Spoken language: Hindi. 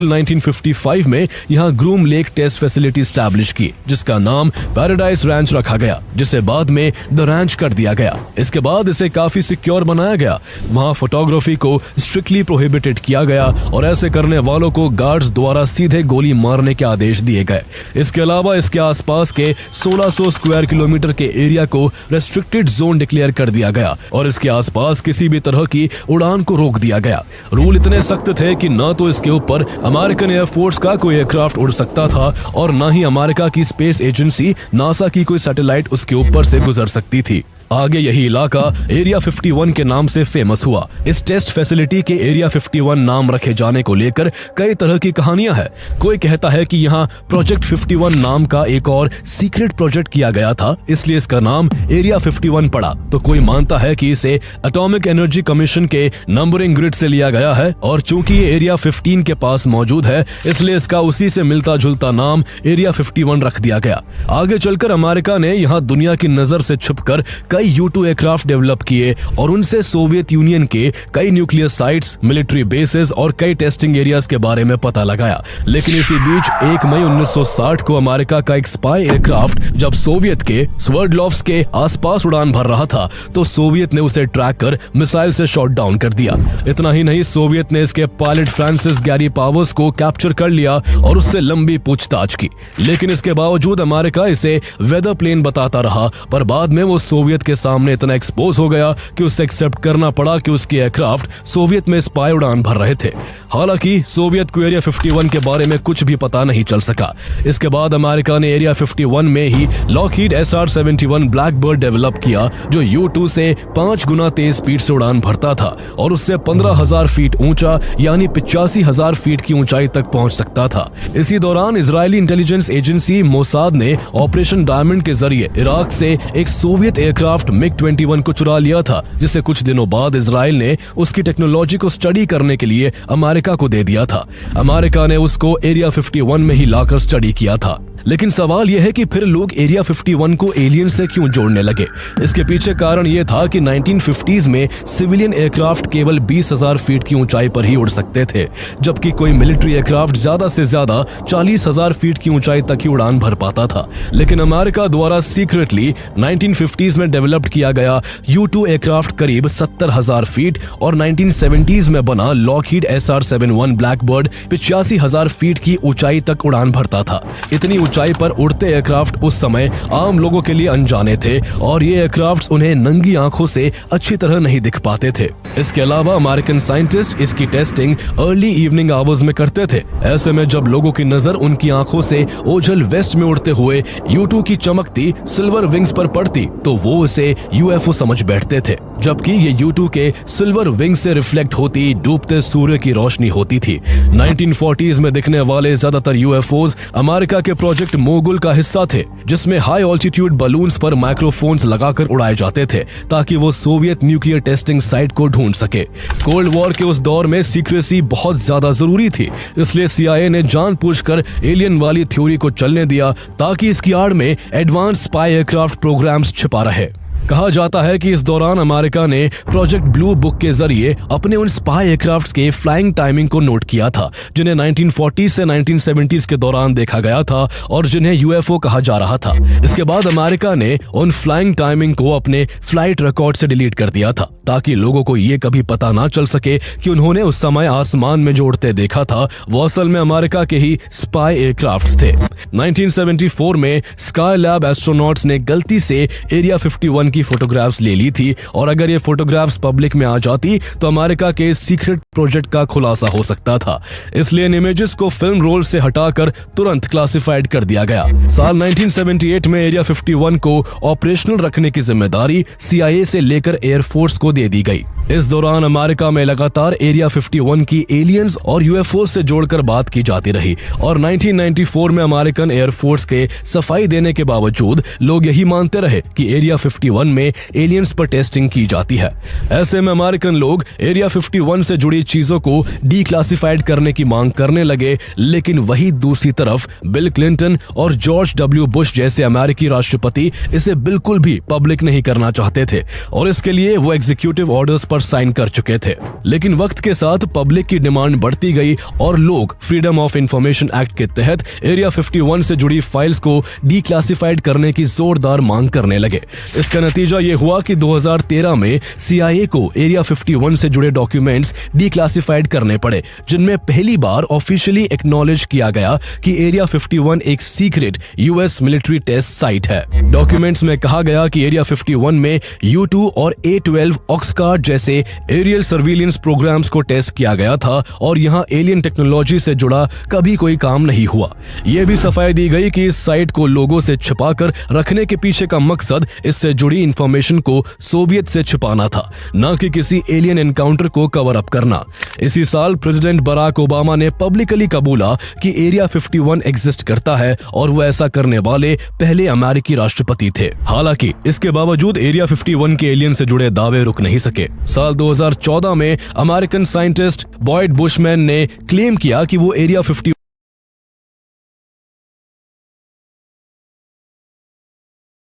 1955 में यहाँ groom lake test facility establish की, जिसका नाम पैराडाइज रैंच रखा गया, जिसे बाद में द रैंच कर दिया गया। इसके बाद इसे काफी सिक्योर बनाया गया। वहाँ फोटोग्राफी को स्ट्रिक्टली प्रोहिबिटेड किया गया और ऐसे करने वालों को गार्ड्स द्वारा सीधे गोली मारने के आदेश दिए गए। इसके अलावा इसके आसपास के 1600 स्क्वायर किलोमीटर के एरिया को रेस्ट्रिक्टेड जोन डिक्लेयर कर दिया गया और इसके आसपास किसी भी तरह की उड़ान को रोक दिया गया। रूल इतने सख्त थे कि न तो इसके ऊपर अमेरिकन एयरफोर्स का कोई एयरक्राफ्ट उड़ सकता था और न ही अमेरिका की स्पेस एजेंसी नासा की कोई सैटेलाइट उसके ऊपर से गुजर सकती थी। आगे यही इलाका एरिया 51 के नाम से फेमस हुआ। इस टेस्ट फैसिलिटी के एरिया 51 नाम रखे जाने को लेकर कई तरह की कहानियां हैं। कोई कहता है कि यहाँ प्रोजेक्ट 51 नाम का एक और सीक्रेट प्रोजेक्ट किया गया था, इसलिए इसका नाम एरिया 51 पड़ा। तो कोई मानता है कि इसे एटॉमिक एनर्जी कमीशन के नंबरिंग ग्रिड से लिया गया है और चूंकि ये एरिया 15 के पास मौजूद है, इसलिए इसका उसी से मिलता जुलता नाम एरिया 51 रख दिया गया। आगे चलकर अमेरिका ने यहाँ दुनिया की नजर से छुपकर कई U-2 एयरक्राफ्ट डेवलप किए और उनसे सोवियत यूनियन के कई न्यूक्लियर साइट्स, मिलिट्री बेसेस और कई टेस्टिंग एरियाज के बारे में पता लगाया। लेकिन इसी बीच 1 मई 1960 को अमेरिका का एक स्पाई एयरक्राफ्ट जब सोवियत के स्वर्डलोव्स के आसपास उड़ान भर रहा था, तो सोवियत ने उसे ट्रैक कर मिसाइल से शॉट डाउन कर दिया। इतना ही नहीं, सोवियत ने इसके पायलट फ्रांसिस गैरी पावर्स को कैप्चर कर लिया और उससे लंबी पूछताछ की। लेकिन इसके बावजूद अमेरिका इसे वेदर प्लेन बताता रहा, पर बाद में वो सोवियत के सामने इतना एक्सपोज हो गया कि उसे एक्सेप्ट करना पड़ा कि उसके एयरक्राफ्ट सोवियत में स्पाई उड़ान भर रहे थे। हालांकि सोवियत को एरिया 51 के बारे में कुछ भी पता नहीं चल सका। इसके बाद अमेरिका ने एरिया 51 में ही लॉकहीड SR-71 ब्लैकबर्ड डेवलप किया, जो U-2 से 5 गुना तेज स्पीड से उड़ान भरता था और उससे 15,000 फीट ऊंचा यानी 85,000 फीट की ऊंचाई तक पहुंच सकता था। इसी दौरान इजरायली इंटेलिजेंस एजेंसी मोसाद ने ऑपरेशन डायमंड के जरिए इराक से एक सोवियत एयरक्राफ्ट MiG-21 को चुरा लिया था, जिसे कुछ दिनों बाद इजराइल ने उसकी टेक्नोलॉजी को स्टडी करने के लिए अमेरिका को दे दिया था। अमेरिका ने उसको एरिया 51 में ही लाकर स्टडी किया था। लेकिन सवाल यह है कि फिर लोग एरिया 51 को एलियन से क्यों जोड़ने लगे। इसके पीछे कारण यह था कि 1950s में सिविलियन एयरक्राफ्ट केवल 20,000 फीट की ऊंचाई पर ही उड़ सकते थे, जबकि कोई मिलिट्री एयरक्राफ्ट ज्यादा से ज्यादा 40,000 फीट की ऊंचाई तक ही उड़ान भर पाता था। लेकिन अमेरिका द्वारा सीक्रेटली 1950s में डेवलप किया गया U-2 एयरक्राफ्ट करीब 70,000 फीट और 1970s में बना लॉकहीड SR-71 ब्लैकबर्ड 85,000 फीट की ऊंचाई तक उड़ान भरता था। इतनी ऊंचाई पर उड़ते एयरक्राफ्ट उस समय आम लोगों के लिए अनजाने थे और ये एयरक्राफ्ट उन्हें नंगी आंखों से अच्छी तरह नहीं दिख पाते थे। इसके अलावा अमेरिकन साइंटिस्ट इसकी टेस्टिंग अर्ली इवनिंग आवर्स में करते थे। ऐसे में जब लोगों की नजर उनकी आंखों से ओझल वेस्ट में उड़ते हुए U-2 की चमकती सिल्वर विंग्स पर पड़ती, तो वो इसे UFO समझ बैठते थे, जबकि ये U-2 के सिल्वर विंग से रिफ्लेक्ट होती डूबते सूर्य की रोशनी होती थी। 1940s में दिखने वाले ज्यादातर UFOs अमेरिका के प्रोजेक्ट मोगुल का हिस्सा थे, जिसमें हाई ऑल्टीट्यूड बलून्स पर माइक्रोफोन्स लगाकर उड़ाए जाते थे ताकि वो सोवियत न्यूक्लियर टेस्टिंग साइट को ढूंढ सके। कोल्ड वॉर के उस दौर में सीक्रेसी बहुत ज्यादा जरूरी थी, इसलिए CIA ने जानबूझकर एलियन वाली थ्योरी को चलने दिया ताकि इसकी आड़ में एडवांस स्पाई एयरक्राफ्ट प्रोग्राम्स छिपा रहे। कहा जाता है कि इस दौरान अमेरिका ने प्रोजेक्ट ब्लू बुक के जरिए अपने उन स्पाई एयरक्राफ्ट्स के फ्लाइंग टाइमिंग को नोट किया था, जिन्हें 1940 से 1970s के दौरान देखा गया था और जिन्हें UFO कहा जा रहा था। इसके बाद अमेरिका ने उन फ्लाइंग टाइमिंग को अपने फ्लाइट रिकॉर्ड से डिलीट कर दिया था ताकि लोगों को ये कभी पता ना चल सके कि उन्होंने उस समय आसमान में जो उड़ते देखा था वो असल में अमेरिका के ही स्पाई एयरक्राफ्ट्स थे। 1974 में स्काई लैब एस्ट्रोनॉट्स ने गलती से एरिया 51 की फोटोग्राफ्स ले ली थी और अगर ये फोटोग्राफ्स पब्लिक में आ जाती तो अमेरिका के सीक्रेट प्रोजेक्ट का खुलासा हो सकता था। इसलिए इन इमेजेस को फिल्म रोल से हटाकर तुरंत क्लासिफाइड कर दिया गया। साल 1978 में एरिया 51 को ऑपरेशनल रखने की जिम्मेदारी CIA से लेकर एयरफोर्स को दे दी गई। इस दौरान अमेरिका में लगातार एरिया 51 की एलियंस और UFO से जोड़कर बात की जाती रही और 1994 में अमेरिकन एयरफोर्स के सफाई देने के बावजूद लोग यही मानते रहे कि एरिया 51 में एलियंस पर टेस्टिंग की जाती है। ऐसे में अमेरिकन लोग एरिया 51 से जुड़ी चीजों को डीक्लासिफाइड करने की मांग करने लगे, लेकिन वही दूसरी तरफ बिल क्लिंटन और जॉर्ज W बुश जैसे अमेरिकी राष्ट्रपति इसे बिल्कुल भी पब्लिक नहीं करना चाहते थे और इसके लिए वो एग्जीक्यूटिव ऑर्डर्स पर साइन कर चुके थे। लेकिन वक्त के साथ पब्लिक की डिमांड बढ़ती गई और लोग फ्रीडम ऑफ इंफॉर्मेशन एक्ट के तहत एरिया 51 से जुड़ी फाइल्स को डीक्लासिफाइड करने की जोरदार मांग करने लगे। इसका नतीजा ये हुआ कि 2013 में CIA को एरिया 51 से जुड़े डॉक्यूमेंट्स डीक्लासिफाइड करने पड़े, जिनमें पहली बार ऑफिशियली एक्नॉलेज किया गया कि एरिया 51 एक secret US military test site है। डॉक्यूमेंट्स में कहा गया कि एरिया 51 में U2 और A12 ऑक्सकार्ड जैसे एरियल सर्विलेंस प्रोग्राम्स को टेस्ट किया गया था और यहां एलियन टेक्नोलॉजी से जुड़ा कभी कोई काम नहीं हुआ। यह भी सफाई दी गई कि इस साइट को लोगों से छिपाकर रखने के पीछे का मकसद इससे जुड़ी इंफॉर्मेशन को सोवियत से छिपाना था, न कि किसी एलियन एनकाउंटर को कवर अप करना। इसी साल प्रेसिडेंट बराक ओबामा ने पब्लिकली कबूला कि एरिया 51 एग्जिस्ट करता है और वो ऐसा करने वाले पहले अमेरिकी राष्ट्रपति थे। हालांकि इसके बावजूद एरिया 51 के एलियन से जुड़े दावे रुक नहीं सके। साल 2014 में अमेरिकन साइंटिस्ट बॉयड बुशमैन ने क्लेम किया कि वो एरिया 51